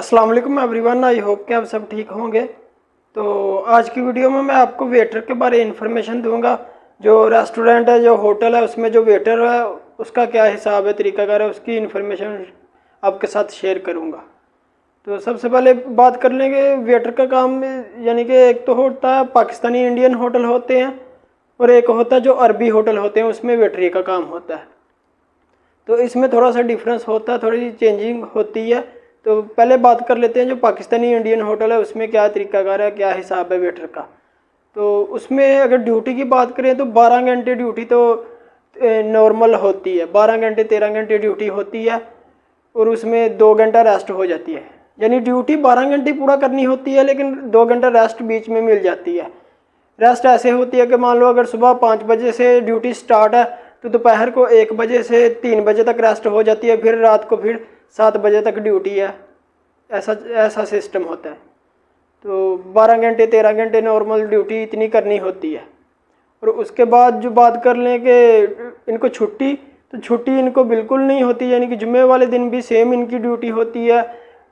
अस्सलाम वालेकुम everyone, I hope कि आप सब ठीक होंगे। तो आज की वीडियो में मैं आपको वेटर के बारे में इंफॉर्मेशन दूंगा। जो रेस्टोरेंट है, जो होटल है, उसमें जो वेटर है उसका क्या हिसाब है, तरीकाकार है, उसकी इन्फॉर्मेशन आपके साथ शेयर करूंगा। तो सबसे पहले बात कर लेंगे वेटर का काम। यानी कि एक तो होता है पाकिस्तानी इंडियन होटल होते हैं, और एक होता है जो अरबी होटल होते हैं, उसमें वेटरी का काम होता है। तो इसमें थोड़ा सा डिफरेंस होता है, थोड़ी चेंजिंग होती है। तो पहले बात कर लेते हैं जो पाकिस्तानी इंडियन होटल है उसमें क्या तरीकाकार है, क्या हिसाब है वेटर का। तो उसमें अगर ड्यूटी की बात करें तो 12 घंटे ड्यूटी तो नॉर्मल होती है, 12 घंटे 13 घंटे ड्यूटी होती है, और उसमें 2 घंटा रेस्ट हो जाती है। यानी ड्यूटी 12 घंटे पूरा करनी होती है, लेकिन 2 घंटा रेस्ट बीच में मिल जाती है। रेस्ट ऐसे होती है कि मान लो अगर सुबह 5 बजे से ड्यूटी स्टार्ट है तो दोपहर को 1 बजे से 3 बजे तक रेस्ट हो जाती है, फिर रात को फिर 7 बजे तक ड्यूटी है। ऐसा ऐसा सिस्टम होता है। तो 12 घंटे 13 घंटे नॉर्मल ड्यूटी इतनी करनी होती है। और उसके बाद जो बात कर लें कि इनको छुट्टी, तो छुट्टी इनको बिल्कुल नहीं होती। यानी कि जुम्मे वाले दिन भी सेम इनकी ड्यूटी होती है,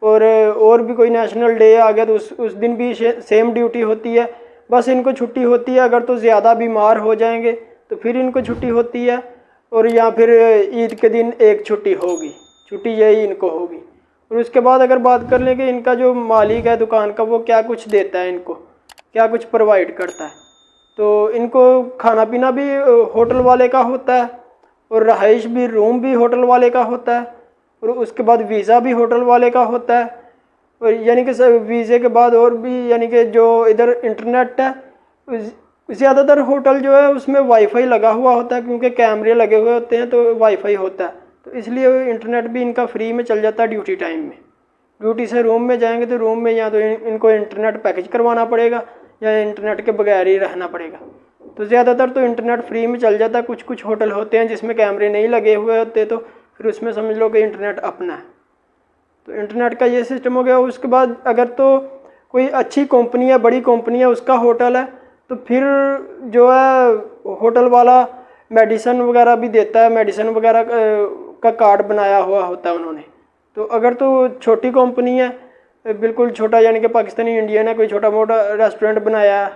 और भी कोई नेशनल डे आ गया तो उस दिन भी सेम ड्यूटी होती है। बस इनको छुट्टी होती है अगर तो ज़्यादा बीमार हो जाएंगे तो फिर इनको छुट्टी होती है, और या फिर ईद के दिन एक छुट्टी होगी, छुट्टी यही इनको होगी। और उसके बाद अगर बात कर लें कि इनका जो मालिक है दुकान का वो क्या कुछ देता है, इनको क्या कुछ प्रोवाइड करता है, तो इनको खाना पीना भी होटल वाले का होता है, और रहाइश भी, रूम भी होटल वाले का होता है, और उसके बाद वीज़ा भी होटल वाले का होता है। और यानी कि वीज़े के बाद और भी, यानी कि जो इधर इंटरनेट है, ज़्यादातर होटल जो है उसमें वाईफाई लगा हुआ होता है, क्योंकि कैमरे लगे हुए होते हैं तो वाईफाई होता है। तो इसलिए इंटरनेट भी इनका फ्री में चल जाता है ड्यूटी टाइम में। ड्यूटी से रूम में जाएंगे तो रूम में या तो इनको इंटरनेट पैकेज करवाना पड़ेगा या इंटरनेट के बगैर ही रहना पड़ेगा। तो ज़्यादातर तो इंटरनेट फ्री में चल जाता है। कुछ कुछ होटल होते हैं जिसमें कैमरे नहीं लगे हुए होते, तो फिर उसमें समझ लो कि इंटरनेट अपना है। तो इंटरनेट का ये सिस्टम हो गया। उसके बाद अगर तो कोई अच्छी कंपनी है, बड़ी कंपनी है, उसका होटल है, तो फिर जो है होटल वाला मेडिसिन वगैरह भी देता है। मेडिसिन वगैरह का कार्ड बनाया हुआ होता है उन्होंने। तो अगर तो छोटी कंपनी है, बिल्कुल छोटा, यानी कि पाकिस्तानी इंडियन है, कोई छोटा मोटा रेस्टोरेंट बनाया है,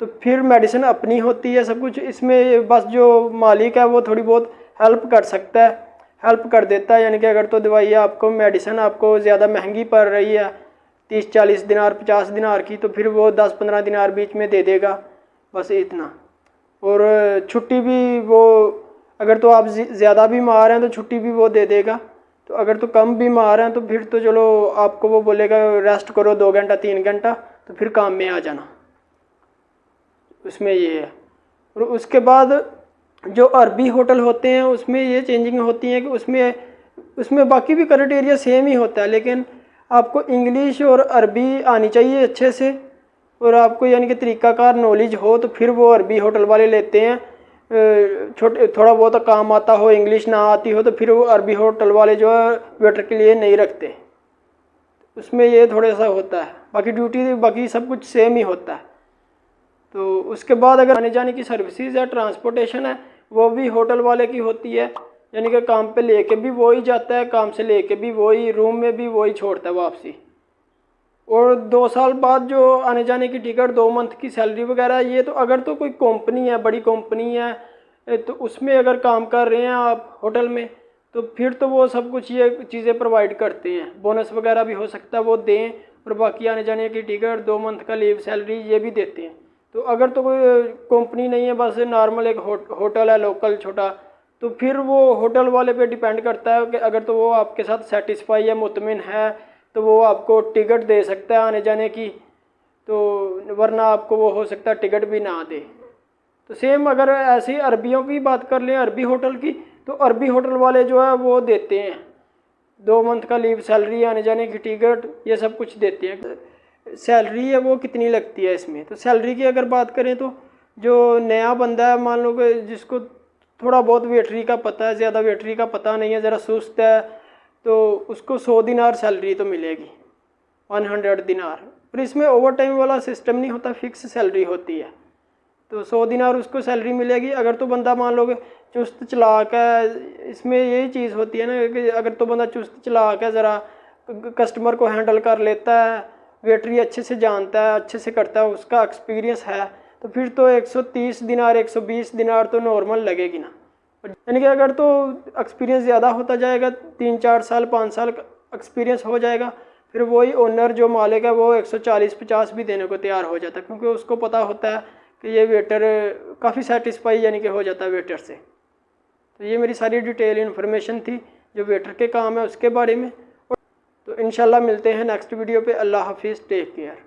तो फिर मेडिसिन अपनी होती है सब कुछ। इसमें बस जो मालिक है वो थोड़ी बहुत हेल्प कर सकता है, हेल्प कर देता है। यानी कि अगर तो दवाई आपको, मेडिसिन आपको ज़्यादा महंगी पड़ रही है, 30-40 दिनार 50 दिनार की, तो फिर वो 10-15 दिनार बीच में दे देगा, बस इतना। और छुट्टी भी वो, अगर तो आप ज़्यादा बीमार हैं तो छुट्टी भी वो दे देगा। तो अगर तो कम बीमार हैं तो फिर तो चलो आपको वो बोलेगा रेस्ट करो 2 घंटा 3 घंटा, तो फिर काम में आ जाना। उसमें ये है। और उसके बाद जो अरबी होटल होते हैं उसमें ये चेंजिंग होती है कि उसमें बाकी भी क्राइटेरिया सेम ही होता है, लेकिन आपको इंग्लिश और अरबी आनी चाहिए अच्छे से, और आपको यानी कि तरीकाकार नॉलेज हो, तो फिर वो अरबी होटल वाले लेते हैं। छोटे थोड़ा बहुत काम आता हो, इंग्लिश ना आती हो, तो फिर वो अरबी होटल वाले जो है वेटर के लिए नहीं रखते। उसमें ये थोड़ा सा होता है, बाकी ड्यूटी बाकी सब कुछ सेम ही होता है। तो उसके बाद अगर आने जाने की सर्विसेज है, ट्रांसपोर्टेशन है, वो भी होटल वाले की होती है। यानी कि काम पे लेके भी वही जाता है, काम से लेके भी वही, रूम में भी वही छोड़ता है वापसी। और 2 साल बाद जो आने जाने की टिकट, 2 मंथ की सैलरी वगैरह, ये तो अगर तो कोई कंपनी है, बड़ी कंपनी है, तो उसमें अगर काम कर रहे हैं आप होटल में, तो फिर तो वो सब कुछ ये चीज़ें प्रोवाइड करते हैं। बोनस वगैरह भी हो सकता है वो दें, और बाकी आने जाने की टिकट, 2 मंथ का लीव, सैलरी, ये भी देते हैं। तो अगर तो कोई कंपनी नहीं है, बस नॉर्मल एक होटल है लोकल छोटा, तो फिर वो होटल वाले पे डिपेंड करता है कि अगर तो वो आपके साथ सेटिस्फाई है, मुतमिन है, तो वो आपको टिकट दे सकता है आने जाने की। तो वरना आपको वो हो सकता है टिकट भी ना दे। तो सेम अगर ऐसी अरबियों की बात कर लें, अरबी होटल की, तो अरबी होटल वाले जो है वो देते हैं 2 मंथ का लीव, सैलरी, आने जाने की टिकट, ये सब कुछ देते हैं। सैलरी है वो कितनी लगती है इसमें, तो सैलरी की अगर बात करें तो जो नया बंदा है, मान लो कि जिसको थोड़ा बहुत वेटरी का पता है, ज़्यादा वेटरी का पता नहीं है, ज़रा सुस्त है, तो उसको 100 दिनार सैलरी तो मिलेगी, 100 दिनार। और इसमें ओवर टाइम वाला सिस्टम नहीं होता, फिक्स सैलरी होती है। तो 100 दिनार उसको सैलरी मिलेगी। अगर तो बंदा मान लो कि चुस्त चलाक है, इसमें यही चीज़ होती है ना कि अगर तो बंदा चुस्त चलाक है, ज़रा कस्टमर को हैंडल कर लेता है, वेटरी अच्छे से जानता है, अच्छे से करता है, उसका एक्सपीरियंस है, तो फिर तो 130 दिनार 120 दिनार तो नॉर्मल लगेगी ना। यानी कि अगर तो एक्सपीरियंस ज़्यादा होता जाएगा, 3-4 साल 5 साल एक्सपीरियंस हो जाएगा, फिर वही ओनर जो मालिक है वो 140-50 भी देने को तैयार हो जाता है, क्योंकि उसको पता होता है कि ये वेटर काफ़ी सेटिस्फाई यानी कि हो जाता है वेटर से। तो ये मेरी सारी डिटेल इन्फॉर्मेशन थी जो वेटर के काम है उसके बारे में। तो इंशाल्लाह मिलते हैं नेक्स्ट वीडियो पे। अल्लाह हाफिज़, टेक केयर।